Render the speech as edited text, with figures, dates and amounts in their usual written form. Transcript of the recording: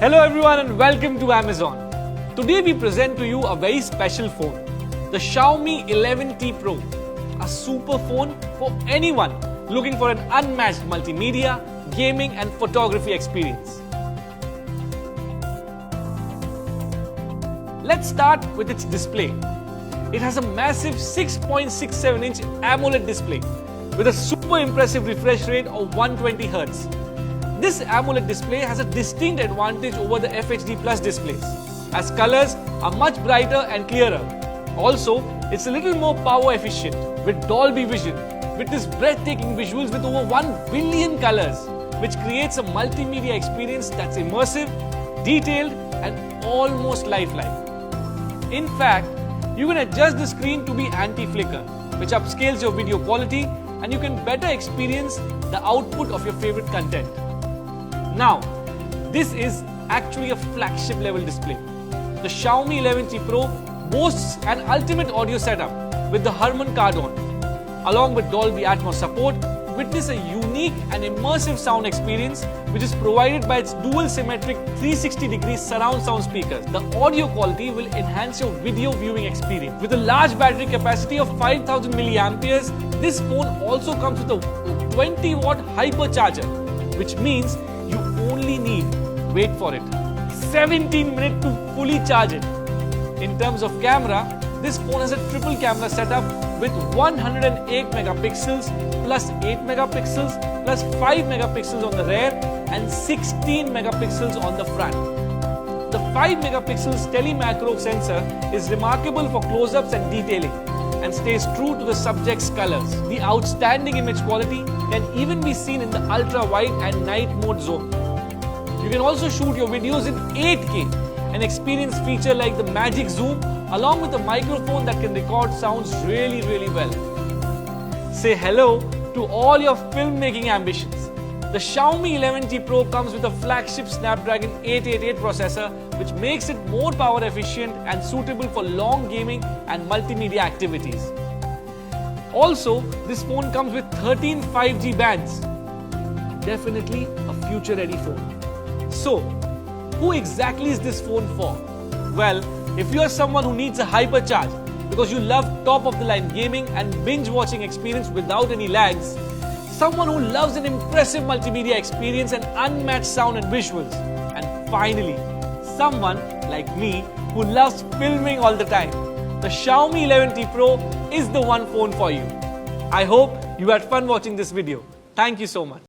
Hello everyone and welcome to Amazon. Today we present to you a very special phone, the Xiaomi 11T Pro, a super phone for anyone looking for an unmatched multimedia, gaming and photography experience. Let's start with its display. It has a massive 6.67-inch AMOLED display with a super impressive refresh rate of 120Hz. This AMOLED display has a distinct advantage over the FHD Plus displays, as colors are much brighter and clearer. Also, it's a little more power efficient with Dolby Vision, with this breathtaking visuals with over 1 billion colors, which creates a multimedia experience that's immersive, detailed and almost lifelike. In fact, you can adjust the screen to be anti-flicker, which upscales your video quality and you can better experience the output of your favorite content. Now, this is actually a flagship level display. The Xiaomi 11T Pro boasts an ultimate audio setup with the Harman Kardon. Along with Dolby Atmos support, witness a unique and immersive sound experience which is provided by its dual symmetric 360-degree surround sound speakers. The audio quality will enhance your video viewing experience. With a large battery capacity of 5000 mAh, this phone also comes with a 20-watt HyperCharger, which means you only need, wait for it, 17 minutes to fully charge it. In terms of camera, this phone has a triple camera setup with 108 megapixels plus 8 megapixels plus 5 megapixels on the rear and 16 megapixels on the front. The 5 megapixels TeleMacro sensor is remarkable for close-ups and detailing and stays true to the subject's colors. The outstanding image quality can even be seen in the ultra-wide and night mode zone. You can also shoot your videos in 8K and experience features like the magic zoom along with a microphone that can record sounds really well. Say hello to all your filmmaking ambitions. The Xiaomi 11T Pro comes with a flagship Snapdragon 888 processor which makes it more power efficient and suitable for long gaming and multimedia activities. Also, this phone comes with 13 5G bands. Definitely a future-ready phone. So, who exactly is this phone for? Well, if you are someone who needs a HyperCharge because you love top-of-the-line gaming and binge-watching experience without any lags, someone who loves an impressive multimedia experience and unmatched sound and visuals, and finally, someone like me who loves filming all the time, the Xiaomi 11T Pro is the one phone for you. I hope you had fun watching this video. Thank you so much.